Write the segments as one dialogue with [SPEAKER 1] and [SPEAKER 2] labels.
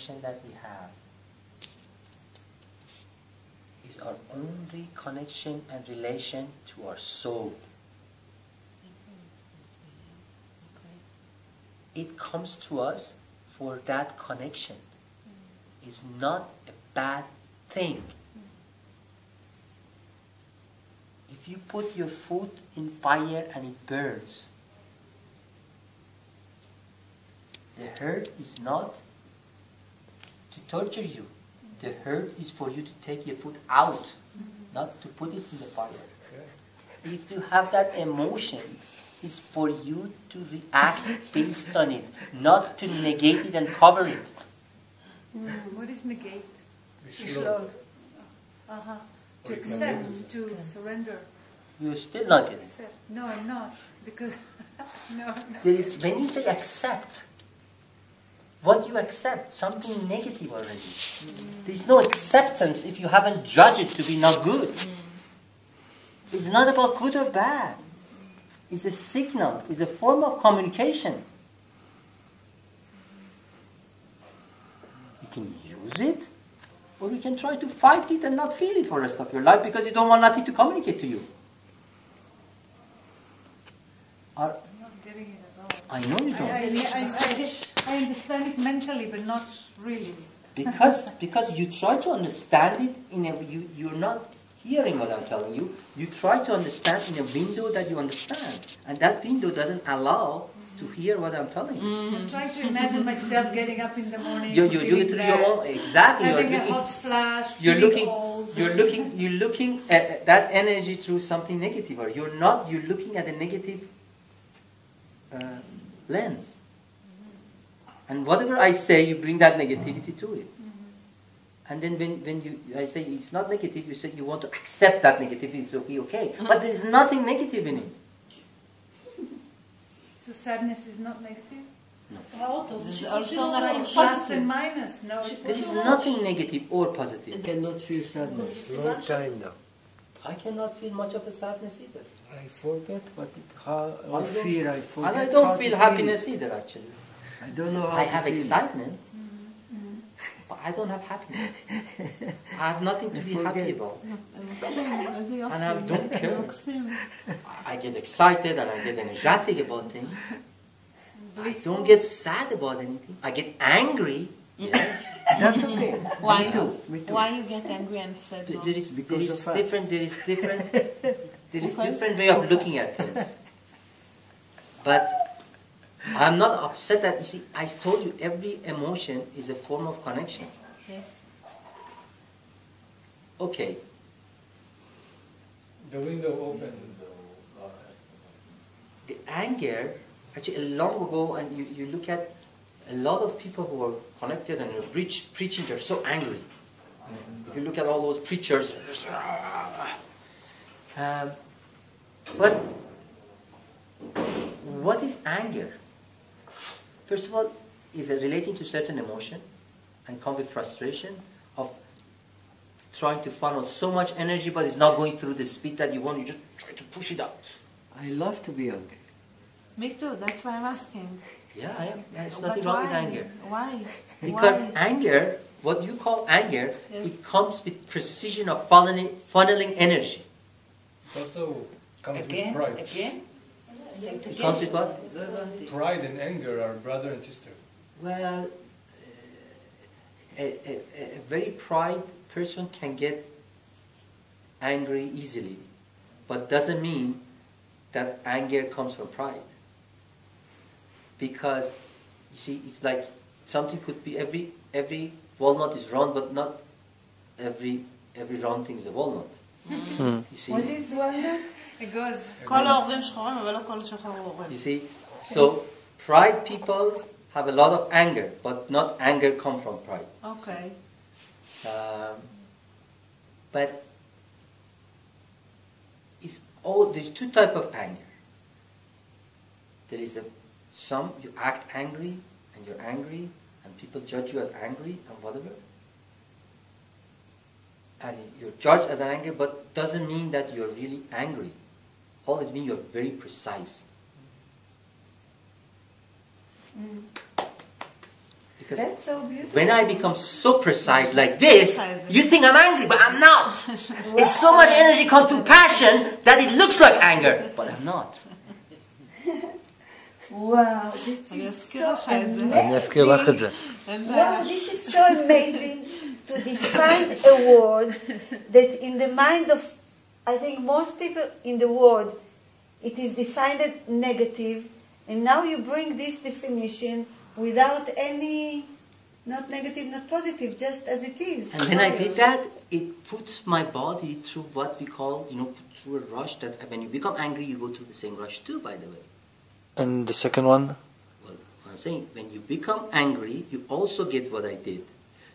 [SPEAKER 1] connection that we have is our only connection and relation to our soul. It comes to us for that connection. It's not a bad thing. If you put your foot in fire and it burns, the hurt is not to torture you. The hurt is for you to take your foot out, not to put it in the fire. If you have that emotion, it's for you to react based on it, not to negate it and cover it.
[SPEAKER 2] What is negate?
[SPEAKER 3] Slow.
[SPEAKER 2] To accept, to surrender.
[SPEAKER 1] You're still not getting it.
[SPEAKER 2] No, I'm not. Because, no.
[SPEAKER 1] There is, when you say accept, what you accept? Something negative already. There's no acceptance if you haven't judged it to be not good. It's not about good or bad. It's a signal. It's a form of communication. You can use it, or you can try to fight it and not feel it for the rest of your life because you don't want nothing to communicate to you.
[SPEAKER 2] I'm not getting it at all.
[SPEAKER 1] I know you don't.
[SPEAKER 2] I understand it mentally, but not really.
[SPEAKER 1] Because you try to understand it in a you're not hearing what I'm telling you. You try to understand in a window that you understand, and that window doesn't allow to hear what I'm telling you.
[SPEAKER 2] I'm trying to imagine myself getting up in the morning.
[SPEAKER 1] You do it through your own exactly.
[SPEAKER 2] Having a hot flash.
[SPEAKER 1] You're looking at that energy through something negative, or you're not. You're looking at a negative lens. And whatever I say, you bring that negativity to it. And then when I say it's not negative, you say you want to accept that negativity, it's okay. But there's nothing negative in it.
[SPEAKER 2] So sadness is not negative?
[SPEAKER 1] No.
[SPEAKER 2] There's also like plus and minus. No,
[SPEAKER 1] there is nothing negative or positive.
[SPEAKER 3] You cannot feel sadness. Long time now.
[SPEAKER 1] I cannot feel much of a sadness either.
[SPEAKER 3] I forget what or fear. I forget.
[SPEAKER 1] And I don't feel happiness either, actually.
[SPEAKER 3] I don't know how
[SPEAKER 1] I have
[SPEAKER 3] to feel.
[SPEAKER 1] excitement, but I don't have happiness. I have nothing to be happy about. And I don't care. I get excited and I get energetic about things. I don't get sad about anything. I get angry. Yes.
[SPEAKER 3] That's okay.
[SPEAKER 4] Why?
[SPEAKER 3] Me too.
[SPEAKER 4] Why you get angry and sad?
[SPEAKER 1] There is
[SPEAKER 3] of
[SPEAKER 1] different way of looking at things. But I'm not upset that, you see, I told you every emotion is a form of connection.
[SPEAKER 4] Yes.
[SPEAKER 1] Okay.
[SPEAKER 5] The window open.
[SPEAKER 1] The anger, actually long ago, and you look at a lot of people who are connected and are preaching, they're so angry. If you look at all those preachers, but what is anger? First of all, is it relating to certain emotion and come with frustration of trying to funnel so much energy but it's not going through the speed that you want, you just try to push it out.
[SPEAKER 3] I love to be angry.
[SPEAKER 4] Me too, that's why I'm asking.
[SPEAKER 1] Yeah, I am. There's nothing
[SPEAKER 4] But
[SPEAKER 1] wrong with
[SPEAKER 4] why?
[SPEAKER 1] anger.
[SPEAKER 4] Why?
[SPEAKER 1] Because
[SPEAKER 4] Why?
[SPEAKER 1] anger, what you call anger,
[SPEAKER 4] Yes.
[SPEAKER 1] it comes with precision of funneling energy.
[SPEAKER 5] Also comes
[SPEAKER 6] Again?
[SPEAKER 5] with pride.
[SPEAKER 6] Again?
[SPEAKER 1] It comes with what?
[SPEAKER 5] Pride and anger are brother and sister.
[SPEAKER 1] Well, a very pride person can get angry easily, but doesn't mean that anger comes from pride. Because, you see, it's like something could be every walnut is round, but not every round thing is a walnut. You see?
[SPEAKER 2] What is walnut? It goes.
[SPEAKER 4] כל העורבים שחורים, אבל לא כל שחור עורב.
[SPEAKER 1] You see, so pride people have a lot of anger, but not anger come from pride.
[SPEAKER 4] Okay.
[SPEAKER 1] But there's two types of anger. There is some you act angry and you're angry and people judge you as angry and whatever. And you're judged as an angry, but doesn't mean that you're really angry. All it means you're very precise. Because
[SPEAKER 6] That's so beautiful.
[SPEAKER 1] when I become so precise like this, you think I'm angry, but I'm not. It's so much energy come to passion that it looks like anger, but I'm not.
[SPEAKER 6] Wow, this is so amazing. Wow, this is so amazing to define a word that in the mind of, I think, most people in the world, it is defined negative, and now you bring this definition without any, not negative, not positive, just as it is.
[SPEAKER 1] And when I did that, it puts my body through what we call, through a rush that when you become angry, you go through the same rush too, by the way.
[SPEAKER 7] And the second one?
[SPEAKER 1] Well, I'm saying, when you become angry, you also get what I did.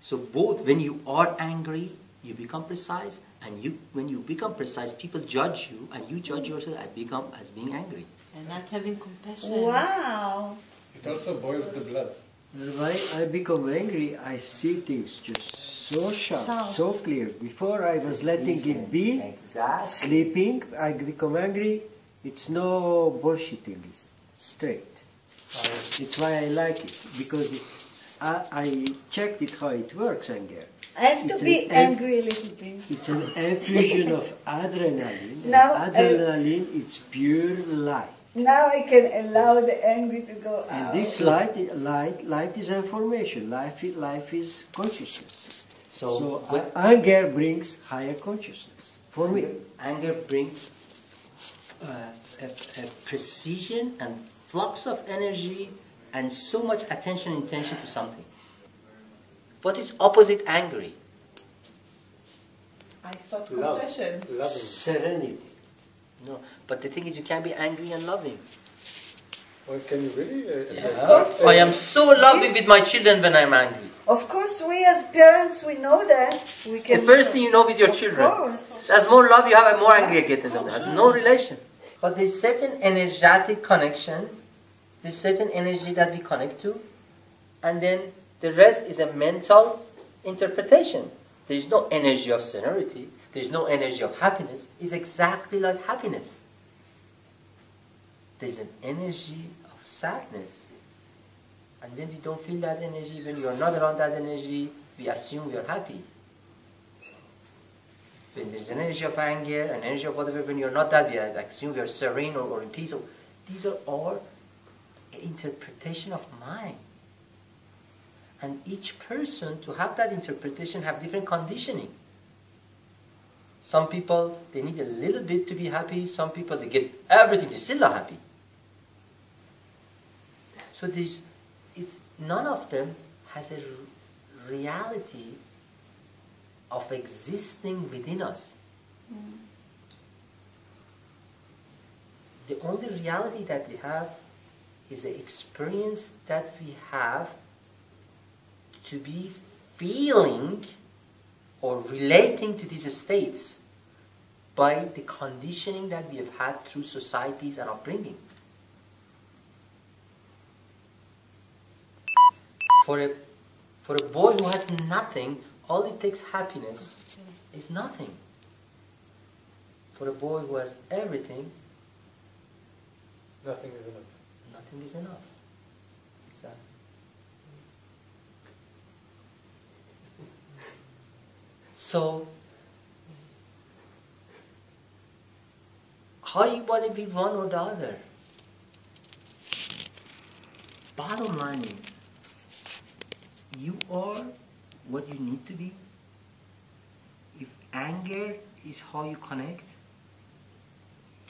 [SPEAKER 1] So both, when you are angry, you become precise, and when you become precise, people judge you, and you judge yourself as being angry.
[SPEAKER 4] And not having compassion.
[SPEAKER 6] Wow.
[SPEAKER 5] It also boils the blood.
[SPEAKER 3] When I become angry, I see things just so sharp, so clear. Before I was letting it be, sleeping, I become angry. It's no bullshitting, it's straight. It's why I like it, because I checked it how it works, anger.
[SPEAKER 6] I have to be angry a little bit.
[SPEAKER 3] It's an infusion of adrenaline.
[SPEAKER 6] Now,
[SPEAKER 3] adrenaline, it's pure light.
[SPEAKER 6] Now I can allow the angry to go out.
[SPEAKER 3] And this light is information. Life is consciousness. So anger brings higher consciousness for me.
[SPEAKER 1] Anger brings a precision and flux of energy and so much attention and intention to something. What is opposite angry?
[SPEAKER 4] I thought compassion.
[SPEAKER 5] Loving.
[SPEAKER 3] Serenity.
[SPEAKER 1] No, but the thing is, you can't be angry and loving.
[SPEAKER 5] Well, can you really?
[SPEAKER 6] Of course.
[SPEAKER 1] I am so loving with my children when I'm angry.
[SPEAKER 6] Of course, we as parents, we know that. We can.
[SPEAKER 1] The first thing you know with your children.
[SPEAKER 6] Of course.
[SPEAKER 1] As more love you have, more angry you get in them. It has no relation. But there's certain energetic connection. There's certain energy that we connect to. And then the rest is a mental interpretation. There is no energy of sonority. There is no energy of happiness. It's exactly like happiness. There's an energy of sadness. And when we don't feel that energy, when we are not around that energy, we assume we are happy. When there's an energy of anger, an energy of whatever, when you're not that, we assume we are serene or in peace. So these are all interpretation of mind. And each person, to have that interpretation, have different conditioning. Some people, they need a little bit to be happy. Some people, they get everything, they're still not happy. So none of them has a reality of existing within us. The only reality that we have is the experience that we have to be feeling or relating to these states by the conditioning that we have had through societies and upbringing. For a boy who has nothing, all it takes happiness is nothing. For a boy who has everything,
[SPEAKER 5] Nothing is enough.
[SPEAKER 1] nothing is enough. Exactly. So, how you want to be one or the other? Bottom line is, you are what you need to be. If anger is how you connect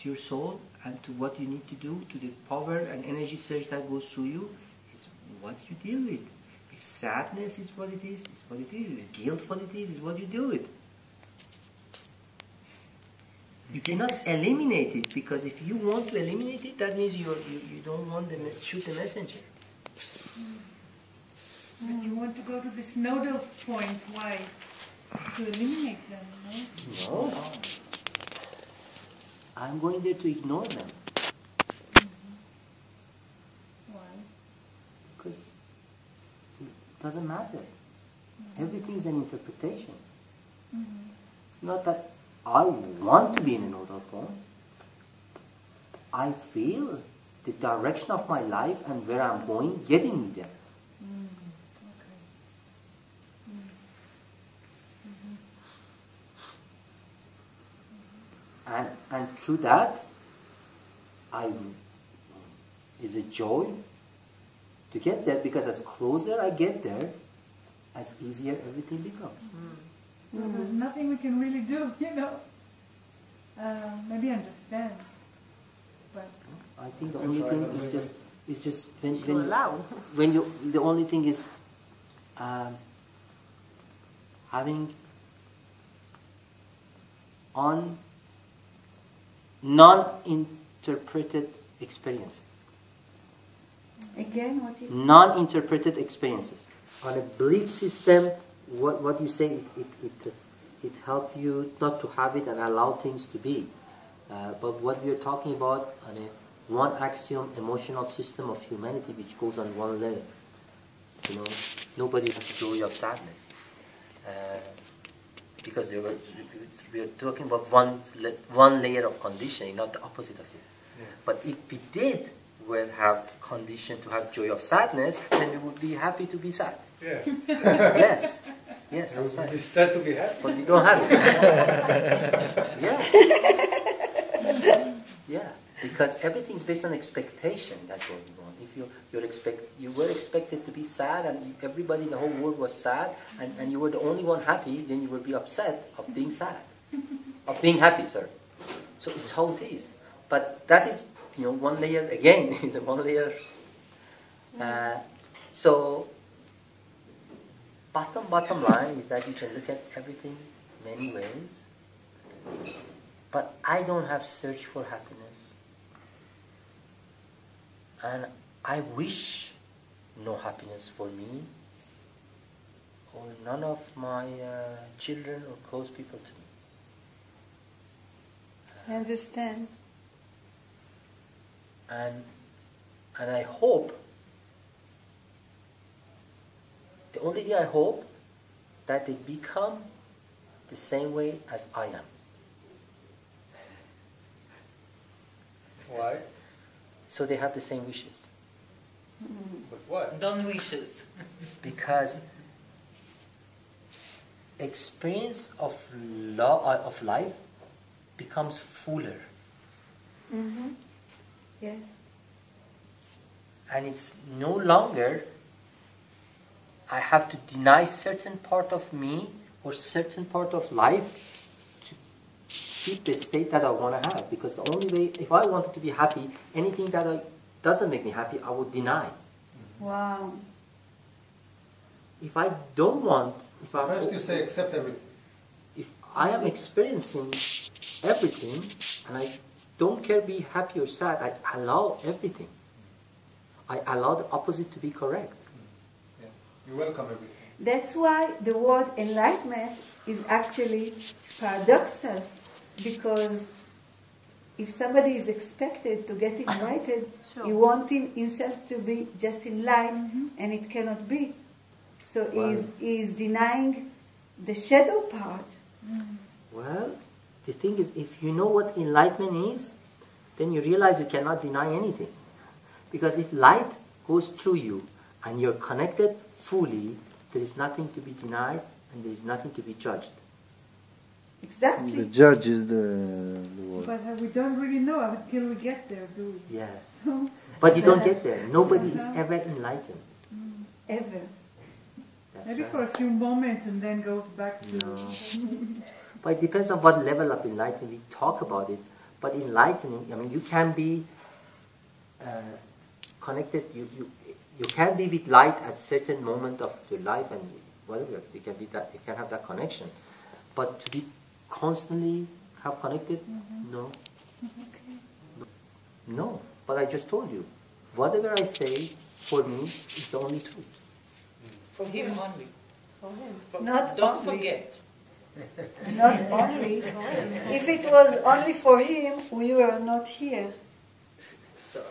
[SPEAKER 1] to your soul and to what you need to do, to the power and energy surge that goes through you, is what you deal with. If sadness is what it is, it's what it is. If guilt what it is what you do with. You cannot eliminate it, because if you want to eliminate it, that means you don't want to shoot the messenger.
[SPEAKER 2] But you want to go to this nodal point. Why? To eliminate them, no?
[SPEAKER 1] No. I'm going there to ignore them.
[SPEAKER 2] Why?
[SPEAKER 1] Because it doesn't matter. Everything is an interpretation. It's not that I want to be in a nodal point. I feel the direction of my life and where I'm going getting me there. And through that, is a joy to get there, because as closer I get there, as easier everything becomes.
[SPEAKER 2] So there's nothing we can really do, maybe understand, but
[SPEAKER 1] I think the only thing is just when you the only thing is having non-interpreted experience.
[SPEAKER 6] Again, what is
[SPEAKER 1] non-interpreted experiences. On a belief system, what you say, it helps you not to have it and allow things to be. But what we are talking about on a one axiom emotional system of humanity, which goes on one level. Nobody has joy of sadness. Because we are talking about one layer of conditioning, not the opposite of it. Yeah. But if we did have condition to have joy of sadness, then we would be happy to be sad.
[SPEAKER 5] Yeah.
[SPEAKER 1] Yes, that's right.
[SPEAKER 5] It's sad to be happy.
[SPEAKER 1] But we don't have it. Yeah, because everything's based on expectation. That's what we want. If you were expected to be sad, and everybody in the whole world was sad, and you were the only one happy, then you would be upset of being sad, of being happy. Sorry. So it's how it is. But that is, one layer again is a one layer. So bottom line is that you can look at everything many ways. But I don't have search for happiness, and I wish no happiness for me or none of my children or close people to me.
[SPEAKER 6] I understand.
[SPEAKER 1] And I hope, the only thing I hope, that they become the same way as I am.
[SPEAKER 5] Why?
[SPEAKER 1] So they have the same wishes.
[SPEAKER 5] But why?
[SPEAKER 4] Don't wishes.
[SPEAKER 1] Because experience of life becomes fuller.
[SPEAKER 6] Mm-hmm. Yes.
[SPEAKER 1] And it's no longer I have to deny certain part of me or certain part of life to keep the state that I want to have. Because the only way, if I wanted to be happy, anything that doesn't make me happy, I would deny.
[SPEAKER 6] Wow.
[SPEAKER 1] If I don't want...
[SPEAKER 5] First you say accept everything.
[SPEAKER 1] If I am experiencing everything and I don't care be happy or sad, I allow everything. I allow the opposite to be correct.
[SPEAKER 5] Yeah. You welcome everything.
[SPEAKER 6] That's why the word enlightenment is actually paradoxical, because if somebody is expected to get enlightened,
[SPEAKER 4] Sure.
[SPEAKER 6] he wants himself to be just in line, and it cannot be. So he's denying the shadow part.
[SPEAKER 1] Well, the thing is, if you know what enlightenment is, then you realize you cannot deny anything. Because if light goes through you and you're connected fully, there is nothing to be denied and there is nothing to be judged.
[SPEAKER 6] Exactly.
[SPEAKER 7] The judge is the word.
[SPEAKER 2] But we don't really know until we get there, do we?
[SPEAKER 1] Yes. But you don't get there. Nobody is ever enlightened.
[SPEAKER 6] Ever.
[SPEAKER 1] That's
[SPEAKER 2] Maybe
[SPEAKER 1] right.
[SPEAKER 2] for a few moments and then goes back to...
[SPEAKER 1] No. But it depends on what level of enlightenment we talk about it. But enlightening, you can be connected. You can be with light at certain moment of your life, and whatever you can be that. You can have that connection. But to be constantly have connected, no. No. But I just told you, whatever I say for me is the only truth.
[SPEAKER 4] For him only.
[SPEAKER 6] For him.
[SPEAKER 4] Don't forget.
[SPEAKER 6] Not only. If it was only for him, we were not here.
[SPEAKER 4] Sorry.